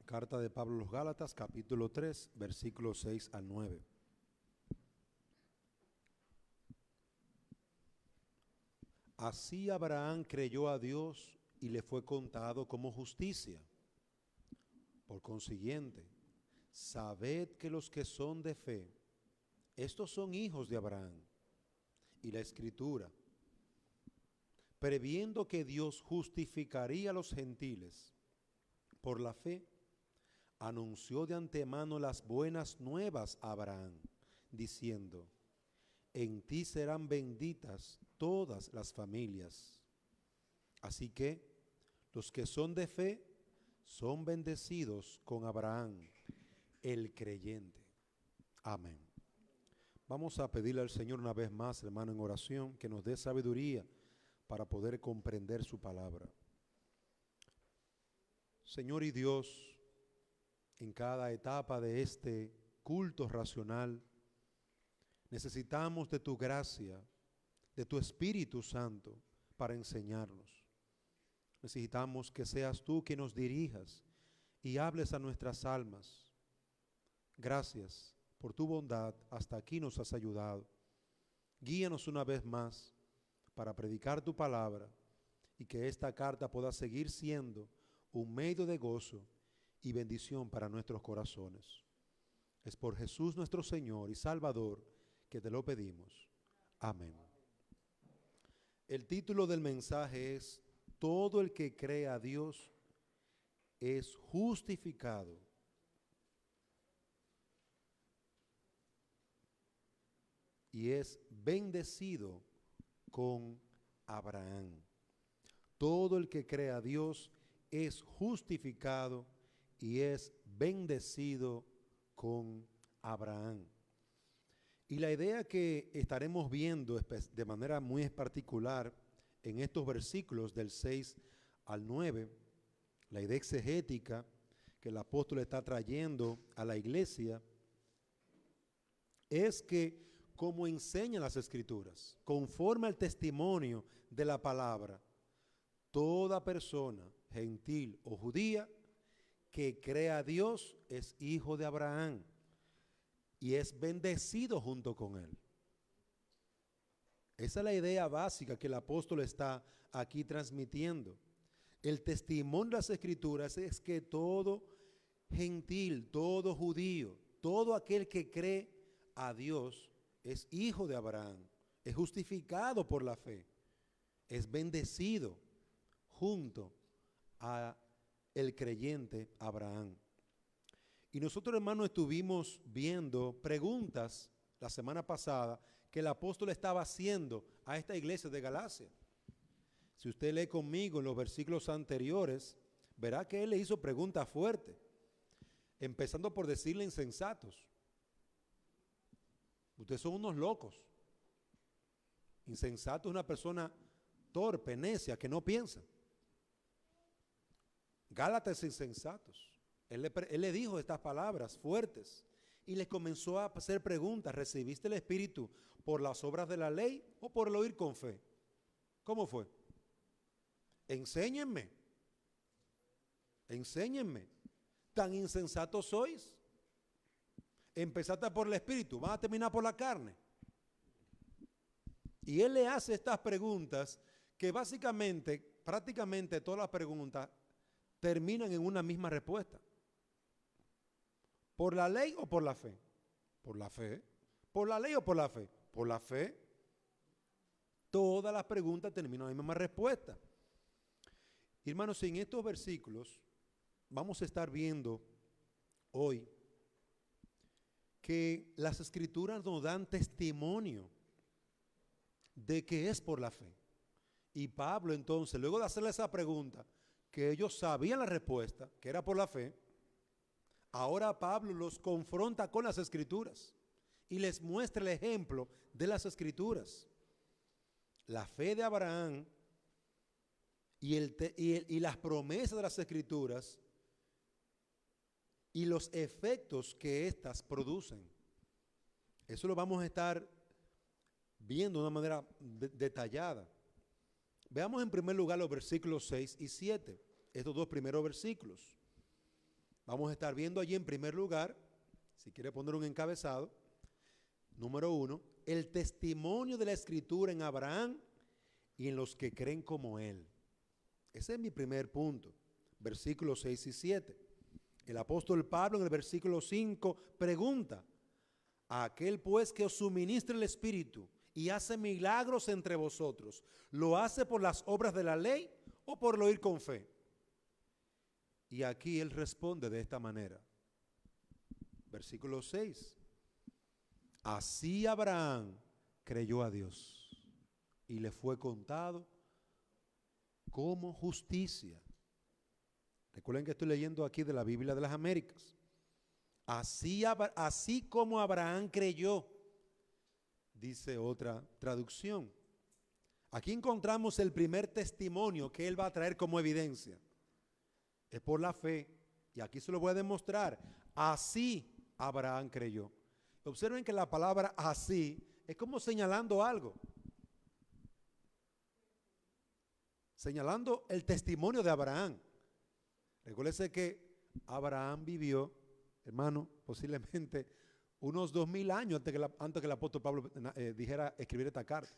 Carta de Pablo a los Gálatas, capítulo 3, versículos 6 al 9. Así Abraham creyó a Dios y le fue contado como justicia. Por consiguiente, sabed que los que son de fe, estos son hijos de Abraham. Y la Escritura, previendo que Dios justificaría a los gentiles por la fe, anunció de antemano las buenas nuevas a Abraham, diciendo: en ti serán benditas todas las familias. Así que los que son de fe son bendecidos con Abraham, el creyente. Amén. Vamos a pedirle al Señor una vez más, hermano, en oración, que nos dé sabiduría para poder comprender su palabra. Señor y Dios, en cada etapa de este culto racional, necesitamos de tu gracia, de tu Espíritu Santo para enseñarnos. Necesitamos que seas tú quien nos dirijas y hables a nuestras almas. Gracias por tu bondad, hasta aquí nos has ayudado. Guíanos una vez más para predicar tu palabra y que esta carta pueda seguir siendo un medio de gozo y bendición para nuestros corazones. Es por Jesús nuestro Señor y Salvador que te lo pedimos. Amén. El título del mensaje es: todo el que cree a Dios es justificado y es bendecido con Abraham. Todo el que cree a Dios es justificado y es bendecido con Abraham. Y la idea que estaremos viendo de manera muy particular en estos versículos del 6 al 9, la idea exegética que el apóstol está trayendo a la iglesia, es que, como enseñan las Escrituras, conforme al testimonio de la palabra, toda persona, gentil o judía, que crea a Dios es hijo de Abraham y es bendecido junto con él. Esa es la idea básica que el apóstol está aquí transmitiendo. El testimonio de las Escrituras es que todo gentil, todo judío, todo aquel que cree a Dios es hijo de Abraham, es justificado por la fe, es bendecido junto a el creyente Abraham. Y nosotros, hermanos, estuvimos viendo preguntas la semana pasada que el apóstol estaba haciendo a esta iglesia de Galacia. Si usted lee conmigo en los versículos anteriores, verá que él le hizo preguntas fuertes, empezando por decirle insensatos. Ustedes son unos locos. Insensato es una persona torpe, necia, que no piensa. Gálatas insensatos. Él le dijo estas palabras fuertes y les comenzó a hacer preguntas. ¿Recibiste el Espíritu por las obras de la ley o por el oír con fe? ¿Cómo fue? Enséñenme. Enséñenme. ¿Tan insensatos sois? Empezaste por el Espíritu, ¿van a terminar por la carne? Y él le hace estas preguntas que básicamente, prácticamente todas las preguntas terminan en una misma respuesta. ¿Por la ley o por la fe? Por la fe. ¿Por la ley o por la fe? Por la fe. Todas las preguntas terminan en la misma respuesta. Hermanos, en estos versículos vamos a estar viendo hoy que las Escrituras nos dan testimonio de que es por la fe. Y Pablo, entonces, luego de hacerle esa pregunta, que ellos sabían la respuesta, que era por la fe, ahora Pablo los confronta con las Escrituras y les muestra el ejemplo de las Escrituras. La fe de Abraham y las promesas de las Escrituras y los efectos que éstas producen. Eso lo vamos a estar viendo de una manera detallada. Veamos en primer lugar los versículos 6 y 7, estos dos primeros versículos. Vamos a estar viendo allí en primer lugar, si quiere poner un encabezado, número 1, el testimonio de la Escritura en Abraham y en los que creen como él. Ese es mi primer punto, versículos 6 y 7. El apóstol Pablo en el versículo 5 pregunta: a aquel pues que os suministra el Espíritu y hace milagros entre vosotros, ¿lo hace por las obras de la ley o por el oír con fe? Y aquí él responde de esta manera. Versículo 6. Así Abraham creyó a Dios y le fue contado como justicia. Recuerden que estoy leyendo aquí de la Biblia de las Américas. Así como Abraham creyó, dice otra traducción. Aquí encontramos el primer testimonio que él va a traer como evidencia. Es por la fe. Y aquí se lo voy a demostrar. Así Abraham creyó. Observen que la palabra así es como señalando algo. Señalando el testimonio de Abraham. Recuérdese que Abraham vivió, hermano, posiblemente unos 2000 años antes que el apóstol Pablo escribiera esta carta.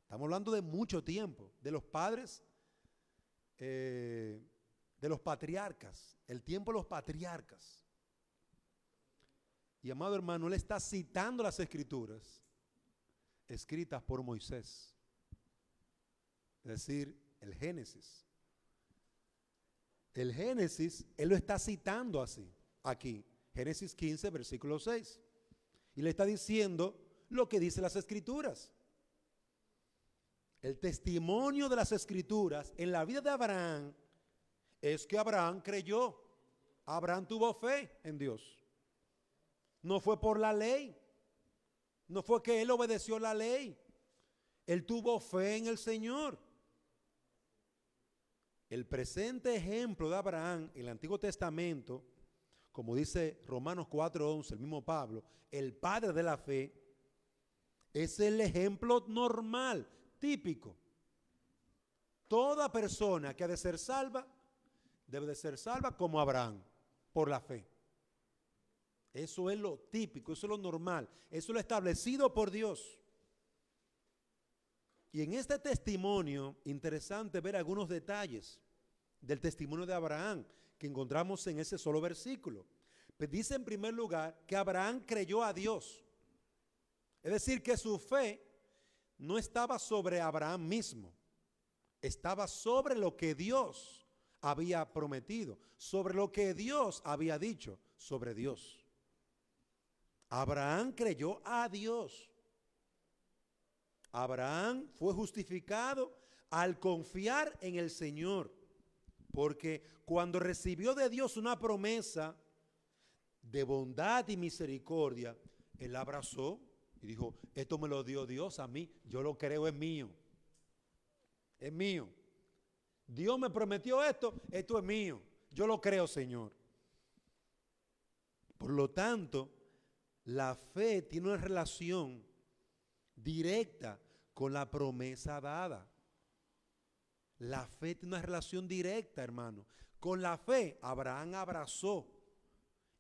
Estamos hablando de mucho tiempo, de los padres, de los patriarcas, el tiempo de los patriarcas. Y amado hermano, él está citando las escrituras escritas por Moisés, es decir, el Génesis. El Génesis, él lo está citando así, aquí, Génesis 15, versículo 6. Y le está diciendo lo que dicen las escrituras. El testimonio de las escrituras en la vida de Abraham es que Abraham creyó. Abraham tuvo fe en Dios. No fue por la ley. No fue que él obedeció la ley. Él tuvo fe en el Señor. El presente ejemplo de Abraham en el Antiguo Testamento, como dice Romanos 4:11, el mismo Pablo, el padre de la fe, es el ejemplo normal, típico. Toda persona que ha de ser salva, debe de ser salva como Abraham, por la fe. Eso es lo típico, eso es lo normal, eso es lo establecido por Dios. Y en este testimonio, interesante ver algunos detalles del testimonio de Abraham que encontramos en ese solo versículo. Pues dice en primer lugar que Abraham creyó a Dios. Es decir, que su fe no estaba sobre Abraham mismo, estaba sobre lo que Dios había prometido, sobre lo que Dios había dicho, sobre Dios. Abraham creyó a Dios. Abraham fue justificado al confiar en el Señor, porque cuando recibió de Dios una promesa de bondad y misericordia, él la abrazó y dijo: esto me lo dio Dios a mí, yo lo creo, es mío. Es mío. Dios me prometió esto, esto es mío. Yo lo creo, Señor. Por lo tanto, la fe tiene una relación directa con la promesa dada. La fe tiene una relación directa, hermano. Con la fe, Abraham abrazó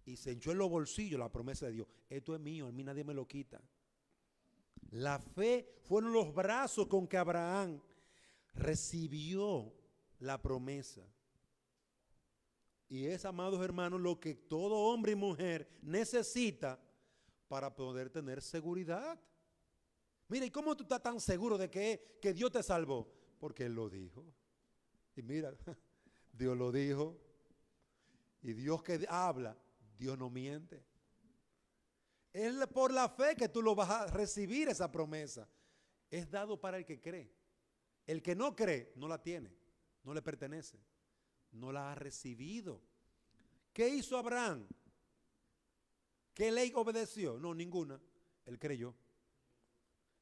y se echó en los bolsillos la promesa de Dios. Esto es mío, a mí nadie me lo quita. La fe fueron los brazos con que Abraham recibió la promesa. Y es, amados hermanos, lo que todo hombre y mujer necesita para poder tener seguridad. Mira, ¿y cómo tú estás tan seguro de que Dios te salvó? Porque Él lo dijo. Y mira, Dios lo dijo. Y Dios que habla, Dios no miente. Es por la fe que tú lo vas a recibir esa promesa. Es dado para el que cree. El que no cree, no la tiene, no le pertenece, no la ha recibido. ¿Qué hizo Abraham? ¿Qué ley obedeció? No, ninguna. Él creyó.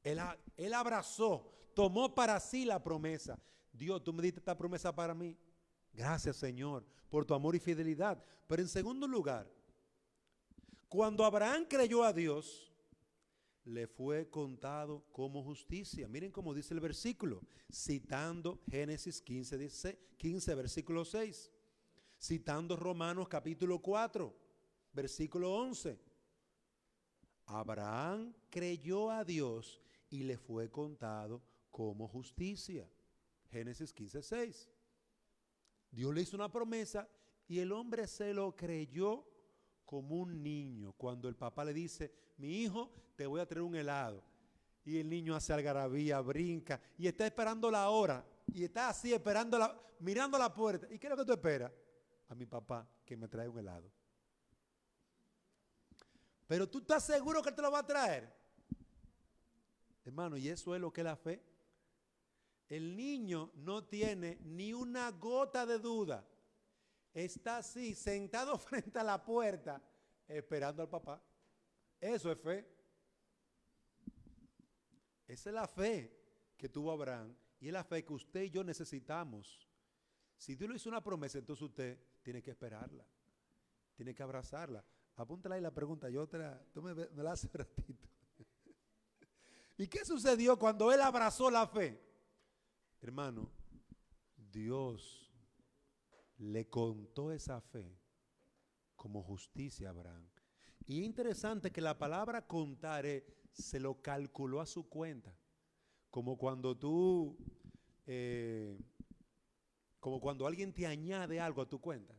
Él abrazó, tomó para sí la promesa. Dios, tú me diste esta promesa para mí. Gracias, Señor, por tu amor y fidelidad. Pero en segundo lugar, cuando Abraham creyó a Dios, le fue contado como justicia. Miren cómo dice el versículo, citando Génesis 15, versículo 6. citando Romanos capítulo 4, versículo 11. Abraham creyó a Dios y le fue contado como justicia. Génesis 15:6. Dios le hizo una promesa y el hombre se lo creyó como un niño. Cuando el papá le dice, mi hijo, te voy a traer un helado. Y el niño hace algarabía, brinca y está esperando la hora. Y está así esperando, mirando a la puerta. ¿Y qué es lo que tú esperas? A mi papá que me trae un helado. Pero tú estás seguro que él te lo va a traer. Hermano, y eso es lo que es la fe. El niño no tiene ni una gota de duda. Está así, sentado frente a la puerta, esperando al papá. Eso es fe. Esa es la fe que tuvo Abraham y es la fe que usted y yo necesitamos. Si Dios le hizo una promesa, entonces usted tiene que esperarla, tiene que abrazarla. Apúntala ahí la pregunta, tú me la haces un ratito. ¿Y qué sucedió cuando él abrazó la fe? Hermano, Dios le contó esa fe como justicia a Abraham. Y es interesante que la palabra contar se lo calculó a su cuenta. Como cuando como cuando alguien te añade algo a tu cuenta.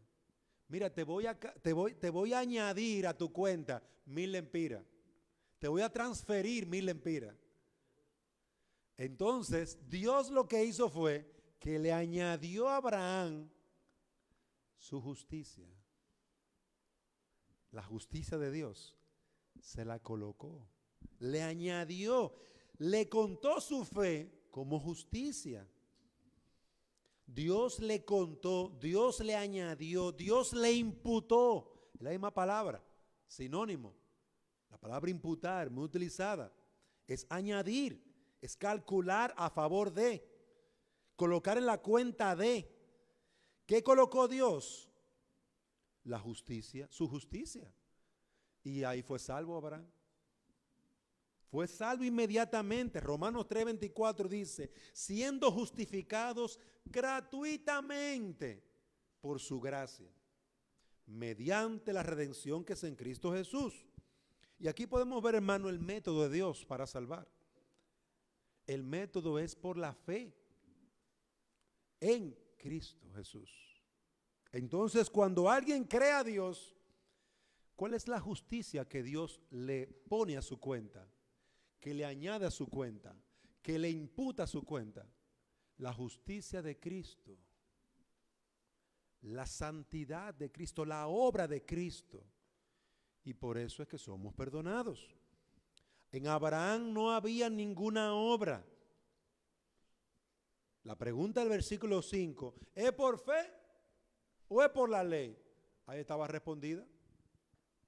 Mira, te voy a añadir a tu cuenta 1000 lempiras. Te voy a transferir 1000 lempiras. Entonces, Dios lo que hizo fue que le añadió a Abraham su justicia. La justicia de Dios se la colocó. Le añadió, le contó su fe como justicia. Dios le contó, Dios le añadió, Dios le imputó. Es la misma palabra, sinónimo. La palabra imputar, muy utilizada, es añadir, es calcular a favor de, colocar en la cuenta de. ¿Qué colocó Dios? La justicia, su justicia. Y ahí fue salvo Abraham. Fue salvo inmediatamente. Romanos 3:24 dice, siendo justificados gratuitamente por su gracia, mediante la redención que es en Cristo Jesús. Y aquí podemos ver, hermano, el método de Dios para salvar. El método es por la fe en Cristo Jesús. Entonces, cuando alguien cree a Dios, ¿cuál es la justicia que Dios le pone a su cuenta? Que le añade a su cuenta, que le imputa a su cuenta. La justicia de Cristo, la santidad de Cristo, la obra de Cristo. Y por eso es que somos perdonados. En Abraham no había ninguna obra. La pregunta del versículo 5, ¿es por fe o es por la ley? Ahí estaba respondida.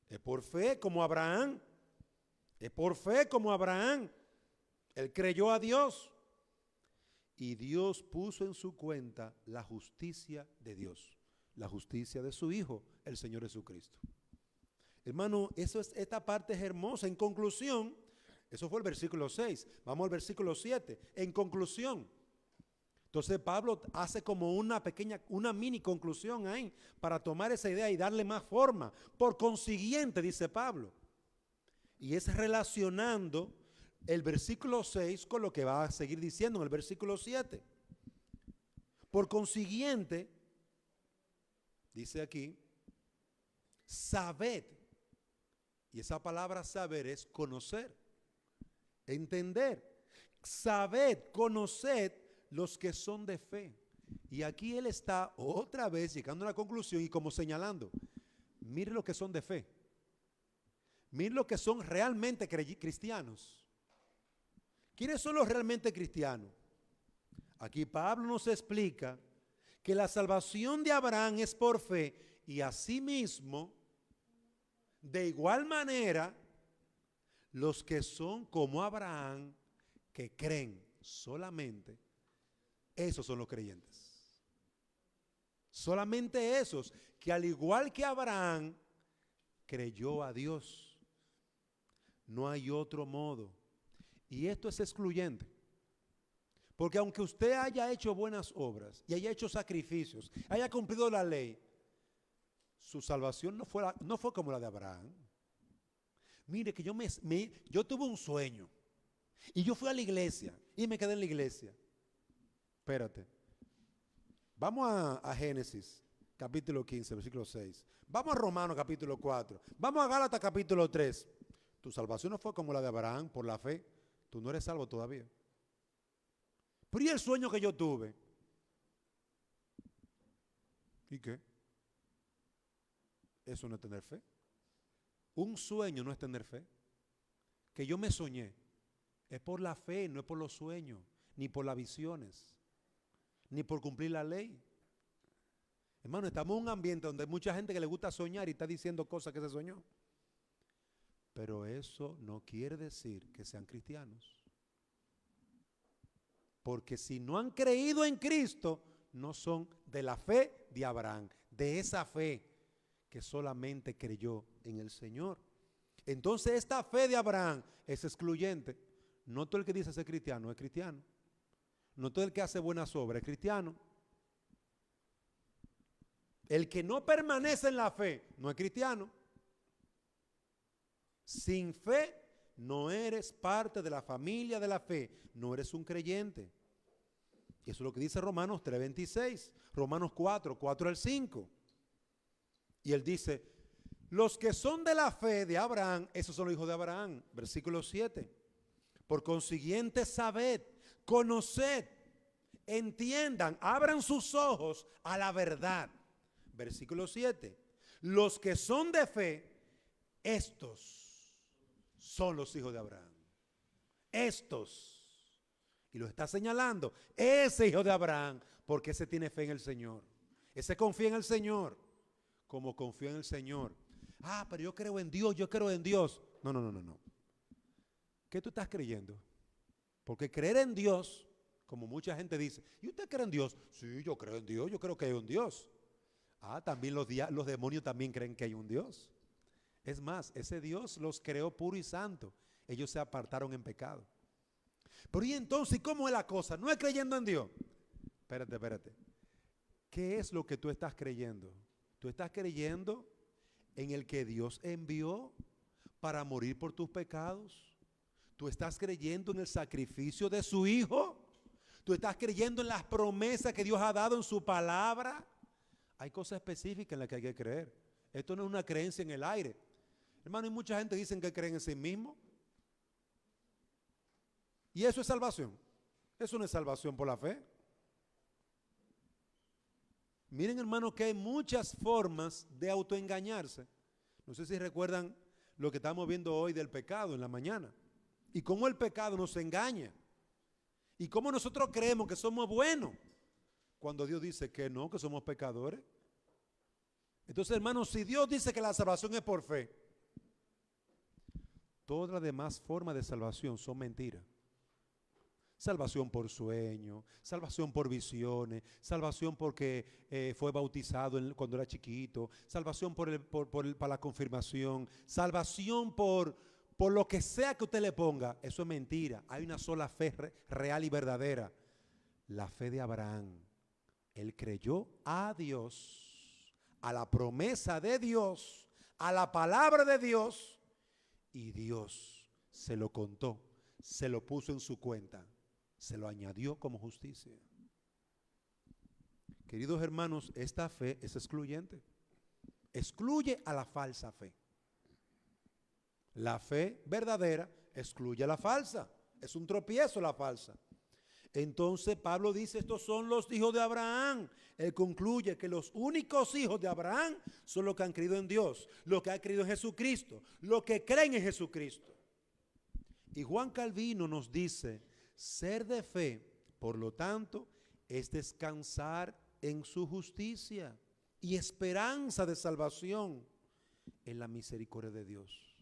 Es por fe como Abraham. Es por fe como Abraham. Él creyó a Dios. Y Dios puso en su cuenta la justicia de Dios. La justicia de su Hijo, el Señor Jesucristo. Hermano, esta parte es hermosa. En conclusión, eso fue el versículo 6. Vamos al versículo 7. En conclusión. Entonces Pablo hace como una mini conclusión ahí para tomar esa idea y darle más forma. Por consiguiente, dice Pablo, y es relacionando el versículo 6 con lo que va a seguir diciendo en el versículo 7. Por consiguiente, dice aquí, sabed, y esa palabra saber es conocer, entender. Sabed, conoced los que son de fe. Y aquí él está otra vez llegando a la conclusión y como señalando, mire lo que son de fe. Mire lo que son realmente cristianos. ¿Quiénes son los realmente cristianos? Aquí Pablo nos explica que la salvación de Abraham es por fe y asimismo, de igual manera, los que son como Abraham, que creen solamente, esos son los creyentes. Solamente esos que al igual que Abraham, creyó a Dios. No hay otro modo. Y esto es excluyente. Porque aunque usted haya hecho buenas obras y haya hecho sacrificios, haya cumplido la ley, Su salvación no fue como la de Abraham. Mire que yo tuve un sueño y yo fui a la iglesia y me quedé en la iglesia. Espérate. Vamos a Génesis, capítulo 15, versículo 6. Vamos a Romanos, capítulo 4. Vamos a Gálatas, capítulo 3. Tu salvación no fue como la de Abraham por la fe. Tú no eres salvo todavía. Pero ¿y el sueño que yo tuve? ¿Y qué? Eso no es tener fe. Un sueño no es tener fe. Que yo me soñé. Es por la fe, no es por los sueños, ni por las visiones, ni por cumplir la ley. Hermano, estamos en un ambiente donde hay mucha gente que le gusta soñar y está diciendo cosas que se soñó. Pero eso no quiere decir que sean cristianos. Porque si no han creído en Cristo, no son de la fe de Abraham, de esa fe que solamente creyó en el Señor. Entonces esta fe de Abraham es excluyente. No todo el que dice ser cristiano es cristiano. No todo el que hace buenas obras es cristiano. El que no permanece en la fe no es cristiano. Sin fe no eres parte de la familia de la fe, no eres un creyente. Eso es lo que dice Romanos 3:26, Romanos 4 al 5. Y él dice, los que son de la fe de Abraham, esos son los hijos de Abraham, versículo 7. Por consiguiente, sabed, conoced, entiendan, abran sus ojos a la verdad. Versículo 7. Los que son de fe, estos son los hijos de Abraham. Estos. Y lo está señalando. Ese hijo de Abraham, porque ese tiene fe en el Señor. Ese confía en el Señor, como confía en el Señor. Ah, pero yo creo en Dios, yo creo en Dios. No. ¿Qué tú estás creyendo? Porque creer en Dios, como mucha gente dice, ¿y usted cree en Dios? Sí, yo creo en Dios, yo creo que hay un Dios. Ah, también los demonios también creen que hay un Dios. Es más, ese Dios los creó puro y santo. Ellos se apartaron en pecado. Pero ¿y entonces cómo es la cosa? ¿No es creyendo en Dios? Espérate. ¿Qué es lo que tú estás creyendo? ¿Tú estás creyendo en el que Dios envió para morir por tus pecados? ¿Tú estás creyendo en el sacrificio de su Hijo? ¿Tú estás creyendo en las promesas que Dios ha dado en su palabra? Hay cosas específicas en las que hay que creer. Esto no es una creencia en el aire. Hermano, hay mucha gente que dicen que creen en sí mismo. ¿Y eso es salvación? Eso no es salvación por la fe. Miren, hermano, que hay muchas formas de autoengañarse. No sé si recuerdan lo que estamos viendo hoy del pecado en la mañana. Y cómo el pecado nos engaña. Y cómo nosotros creemos que somos buenos cuando Dios dice que no, que somos pecadores. Entonces, hermanos, si Dios dice que la salvación es por fe, todas las demás formas de salvación son mentiras. Salvación por sueño, salvación por visiones, salvación porque fue bautizado cuando era chiquito, salvación para la confirmación, salvación por lo que sea que usted le ponga. Eso es mentira. Hay una sola fe real y verdadera. La fe de Abraham. Él creyó a Dios, a la promesa de Dios, a la palabra de Dios, y Dios se lo contó, se lo puso en su cuenta, se lo añadió como justicia. Queridos hermanos, esta fe es excluyente. Excluye a la falsa fe. La fe verdadera excluye a la falsa. Es un tropiezo la falsa. Entonces Pablo dice, estos son los hijos de Abraham. Él concluye que los únicos hijos de Abraham son los que han creído en Dios, los que han creído en Jesucristo, los que creen en Jesucristo. Y Juan Calvino nos dice, ser de fe, por lo tanto, es descansar en su justicia y esperanza de salvación en la misericordia de Dios.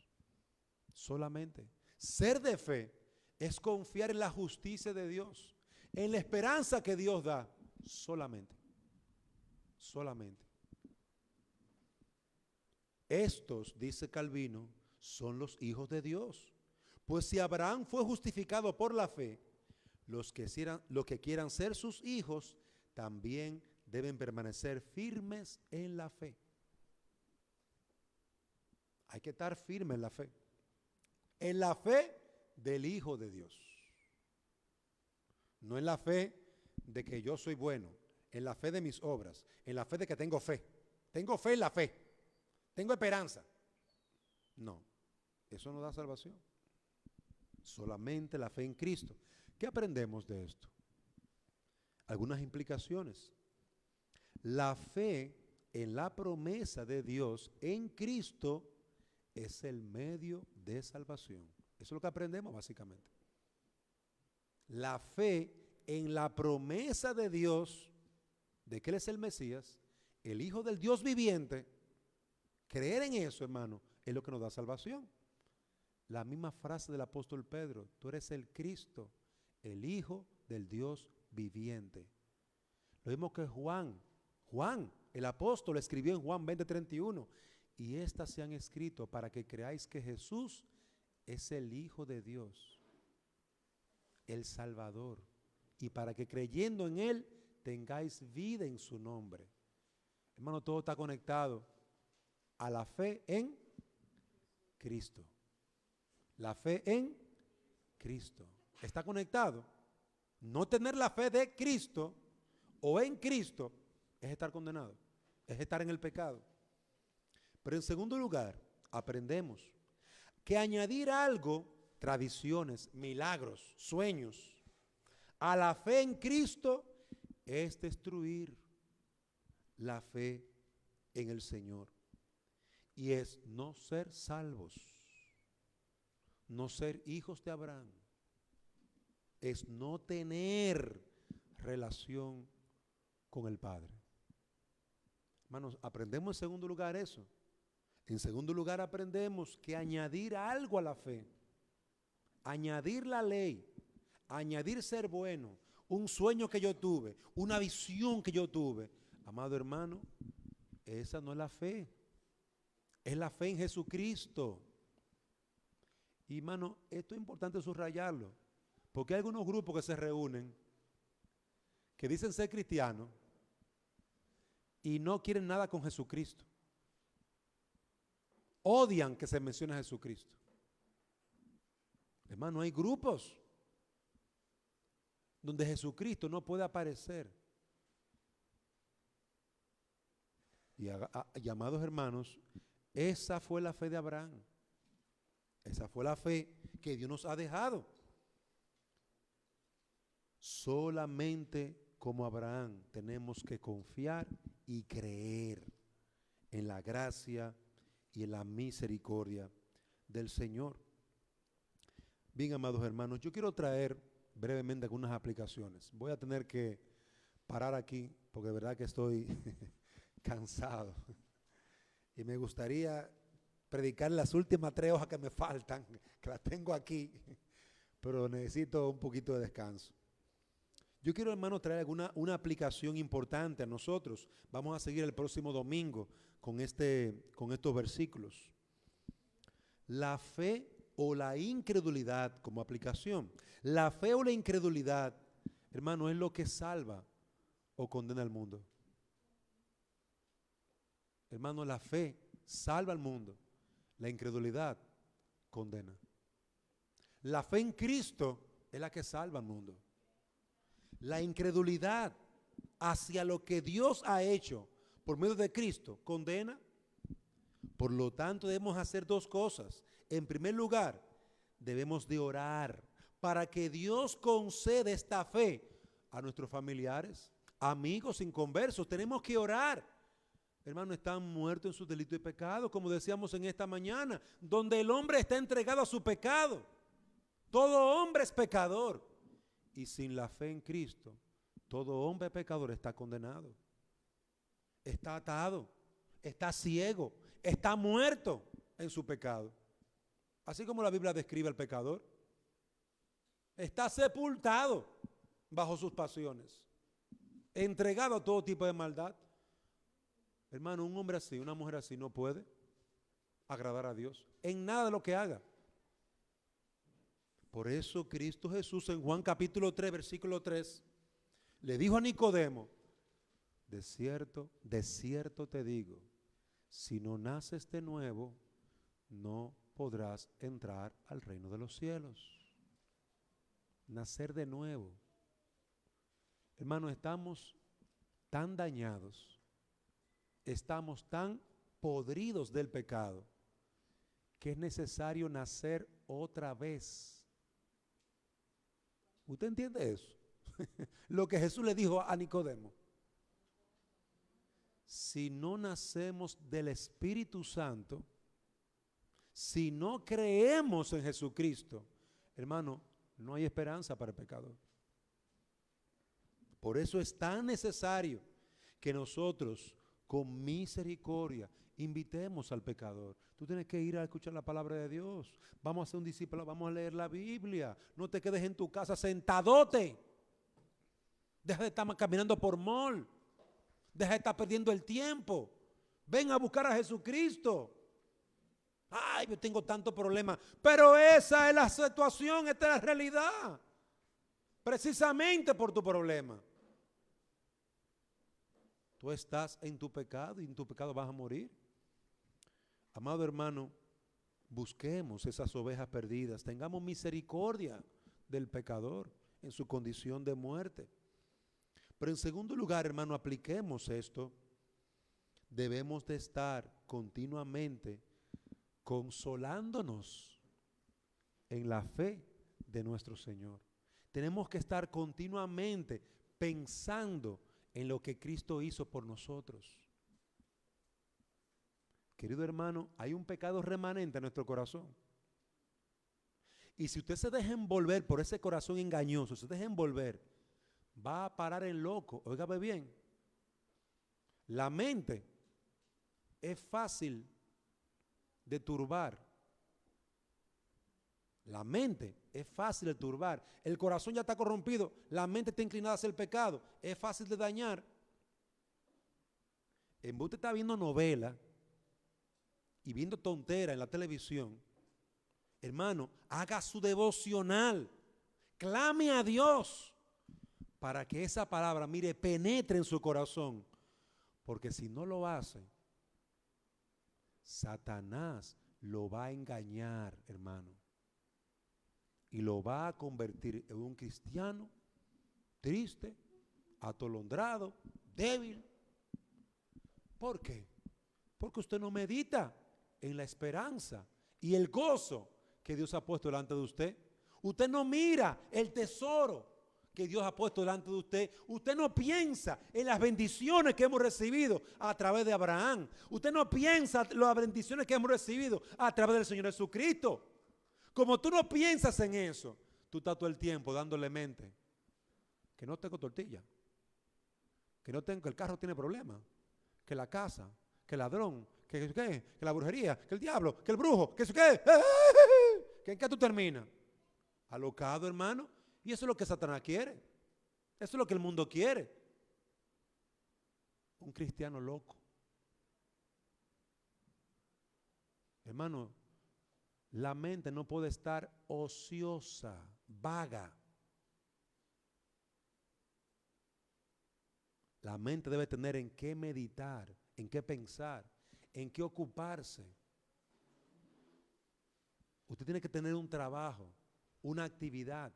Solamente. Ser de fe es confiar en la justicia de Dios, en la esperanza que Dios da, solamente. Estos, dice Calvino, son los hijos de Dios. Pues si Abraham fue justificado por la fe, los que quieran ser sus hijos también deben permanecer firmes en la fe. Hay que estar firme en la fe. En la fe del Hijo de Dios. No en la fe de que yo soy bueno, en la fe de mis obras, en la fe de que tengo fe. Tengo fe en la fe. Tengo esperanza. No, eso no da salvación. Solamente la fe en Cristo. ¿Qué aprendemos de esto? Algunas implicaciones. La fe en la promesa de Dios en Cristo es el medio de salvación. Eso es lo que aprendemos básicamente. La fe en la promesa de Dios, de que Él es el Mesías, el Hijo del Dios viviente, creer en eso, hermano, es lo que nos da salvación. La misma frase del apóstol Pedro, tú eres el Cristo, el Hijo del Dios viviente. Lo mismo que Juan, el apóstol, escribió en Juan 20:31, y estas se han escrito para que creáis que Jesús es el Hijo de Dios, el Salvador, y para que creyendo en Él tengáis vida en su nombre. Hermano, todo está conectado a la fe en Cristo. La fe en Cristo. Está conectado. No tener la fe de Cristo o en Cristo es estar condenado, es estar en el pecado. Pero en segundo lugar, aprendemos que añadir algo, tradiciones, milagros, sueños, a la fe en Cristo es destruir la fe en el Señor. Y es no ser salvos, no ser hijos de Abraham, es no tener relación con el Padre. Hermanos, aprendemos en segundo lugar eso. En segundo lugar aprendemos que añadir algo a la fe, añadir la ley, añadir ser bueno, un sueño que yo tuve, una visión que yo tuve, amado hermano, esa no es la fe, es la fe en Jesucristo. Y hermano, esto es importante subrayarlo, porque hay algunos grupos que se reúnen, que dicen ser cristianos y no quieren nada con Jesucristo. Odian que se mencione a Jesucristo. Hermano, hay grupos donde Jesucristo no puede aparecer. Y amados hermanos, esa fue la fe de Abraham. Esa fue la fe que Dios nos ha dejado. Solamente como Abraham tenemos que confiar y creer en la gracia y en la misericordia del Señor. Bien, amados hermanos, yo quiero traer brevemente algunas aplicaciones. Voy a tener que parar aquí porque de verdad que estoy cansado. Y me gustaría predicar las últimas 3 hojas que me faltan, que las tengo aquí, pero necesito un poquito de descanso. Yo quiero, hermano, traer una aplicación importante a nosotros. Vamos a seguir el próximo domingo con estos versículos. La fe o la incredulidad como aplicación. La fe o la incredulidad, hermano, es lo que salva o condena al mundo. Hermano, la fe salva al mundo. La incredulidad condena. La fe en Cristo es la que salva al mundo. La incredulidad hacia lo que Dios ha hecho por medio de Cristo condena. Por lo tanto, debemos hacer 2 cosas. En primer lugar, debemos de orar para que Dios conceda esta fe a nuestros familiares, amigos inconversos. Tenemos que orar. Hermanos, están muertos en sus delitos y pecados, como decíamos en esta mañana, donde el hombre está entregado a su pecado. Todo hombre es pecador. Y sin la fe en Cristo, todo hombre pecador está condenado. Está atado, está ciego, está muerto en su pecado. Así como la Biblia describe al pecador. Está sepultado bajo sus pasiones, entregado a todo tipo de maldad. Hermano, un hombre así, una mujer así no puede agradar a Dios en nada de lo que haga. Por eso Cristo Jesús en Juan capítulo 3, versículo 3, le dijo a Nicodemo, de cierto te digo, si no naces de nuevo, no podrás entrar al reino de los cielos. Nacer de nuevo. Hermanos, estamos tan dañados, estamos tan podridos del pecado, que es necesario nacer otra vez. ¿Usted entiende eso? Lo que Jesús le dijo a Nicodemo. Si no nacemos del Espíritu Santo, si no creemos en Jesucristo, hermano, no hay esperanza para el pecador. Por eso es tan necesario que nosotros, con misericordia, invitemos al pecador. Tú tienes que ir a escuchar la palabra de Dios. Vamos a hacer un discípulo, vamos a leer la Biblia. No te quedes en tu casa sentadote. Deja de estar caminando por mall. Deja de estar perdiendo el tiempo. Ven a buscar a Jesucristo. Ay, yo tengo tantos problemas. Pero esa es la situación, esta es la realidad. Precisamente por tu problema. Tú estás en tu pecado y en tu pecado vas a morir. Amado hermano, busquemos esas ovejas perdidas. Tengamos misericordia del pecador en su condición de muerte. Pero en segundo lugar, hermano, apliquemos esto. Debemos de estar continuamente consolándonos en la fe de nuestro Señor. Tenemos que estar continuamente pensando en lo que Cristo hizo por nosotros. Querido hermano, hay un pecado remanente en nuestro corazón. Y si usted se deja envolver por ese corazón engañoso, se deja envolver, va a parar en loco. Óigame bien, la mente es fácil de turbar. La mente es fácil de turbar. El corazón ya está corrompido. La mente está inclinada hacia el pecado. Es fácil de dañar. En vez de usted está viendo novela y viendo tontera en la televisión, hermano, haga su devocional. Clame a Dios para que esa palabra, mire, penetre en su corazón. Porque si no lo hace, Satanás lo va a engañar, hermano. Y lo va a convertir en un cristiano triste, atolondrado, débil. ¿Por qué? Porque usted no medita en la esperanza y el gozo que Dios ha puesto delante de usted. Usted no mira el tesoro que Dios ha puesto delante de usted. Usted no piensa en las bendiciones que hemos recibido a través de Abraham. Usted no piensa en las bendiciones que hemos recibido a través del Señor Jesucristo. Como tú no piensas en eso, tú estás todo el tiempo dándole mente que no tengo tortilla, que el carro tiene problemas, que la casa, que el ladrón, que la brujería, que el diablo, que el brujo, que ¿en qué tú terminas? Alocado, hermano. Y eso es lo que Satanás quiere. Eso es lo que el mundo quiere. Un cristiano loco. Hermano, la mente no puede estar ociosa, vaga. La mente debe tener en qué meditar, en qué pensar, en qué ocuparse. Usted tiene que tener un trabajo, una actividad.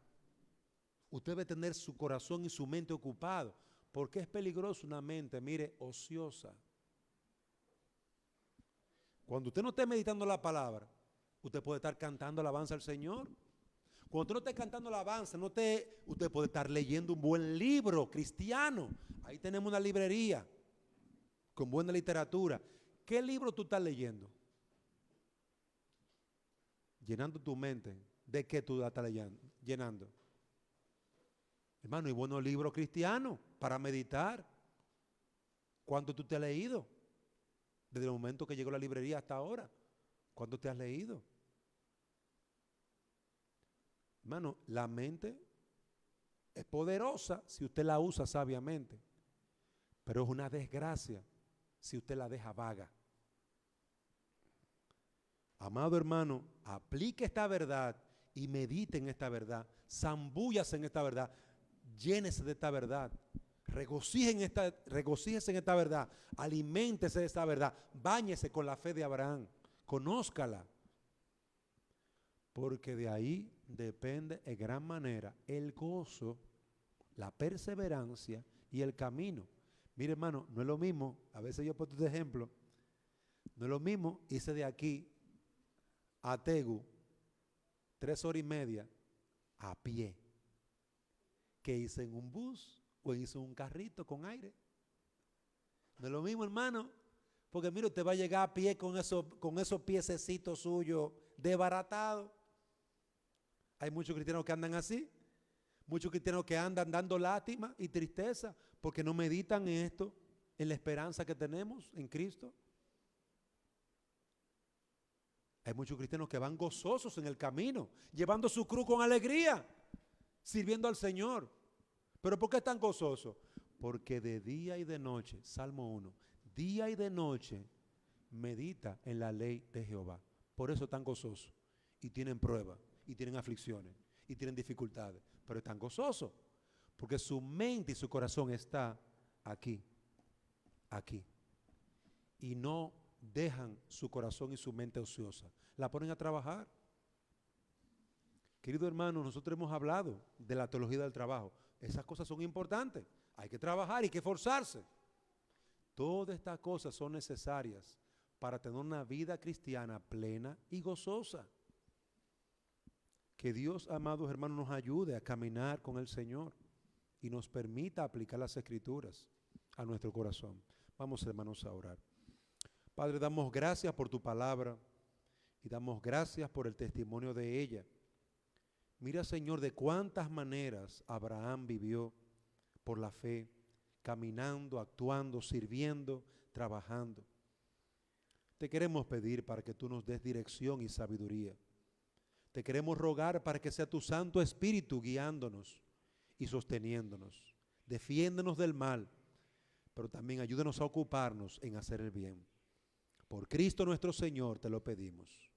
Usted debe tener su corazón y su mente ocupado, porque es peligroso una mente, mire, ociosa. Cuando usted no esté meditando la palabra, usted puede estar cantando alabanza al Señor. Cuando usted no esté cantando alabanza, usted puede estar leyendo un buen libro cristiano. Ahí tenemos una librería con buena literatura. ¿Qué libro tú estás leyendo? Llenando tu mente. ¿De qué tú la estás llenando? Hermano, hay buenos libros cristianos para meditar. ¿Cuánto tú te has leído? Desde el momento que llegó a la librería hasta ahora. ¿Cuánto te has leído? Hermano, la mente es poderosa si usted la usa sabiamente, pero es una desgracia si usted la deja vaga. Amado hermano, aplique esta verdad y medite en esta verdad, zambúllase en esta verdad, llénese de esta verdad, regocíjese en esta verdad, aliméntese de esta verdad, báñese con la fe de Abraham, conózcala, porque de ahí depende en gran manera el gozo, la perseverancia y el camino. Mire, hermano, no es lo mismo, a veces yo pongo este ejemplo, no es lo mismo irse de aquí a Tegu 3 horas y media a pie que irse en un bus o irse en un carrito con aire. No es lo mismo, hermano, porque mire, usted va a llegar a pie con esos piececitos suyos desbaratados. Hay muchos cristianos que andan así, muchos cristianos que andan dando lástima y tristeza porque no meditan en esto, en la esperanza que tenemos en Cristo. Hay muchos cristianos que van gozosos en el camino, llevando su cruz con alegría, sirviendo al Señor. ¿Pero por qué están gozosos? Porque de día y de noche, Salmo 1, día y de noche medita en la ley de Jehová. Por eso están gozosos y tienen pruebas y tienen aflicciones y tienen dificultades, pero están gozosos porque su mente y su corazón está aquí, aquí, y no dejan su corazón y su mente ociosa, la ponen a trabajar. Querido hermano, nosotros hemos hablado de la teología del trabajo. Esas cosas son importantes, hay que trabajar y hay que esforzarse. Todas estas cosas son necesarias para tener una vida cristiana plena y gozosa. Que Dios, amados hermanos, nos ayude a caminar con el Señor y nos permita aplicar las Escrituras a nuestro corazón. Vamos, hermanos, a orar. Padre, damos gracias por tu palabra y damos gracias por el testimonio de ella. Mira, Señor, de cuántas maneras Abraham vivió por la fe, caminando, actuando, sirviendo, trabajando. Te queremos pedir para que tú nos des dirección y sabiduría. Te queremos rogar para que sea tu Santo Espíritu guiándonos y sosteniéndonos. Defiéndonos del mal, pero también ayúdanos a ocuparnos en hacer el bien. Por Cristo nuestro Señor te lo pedimos.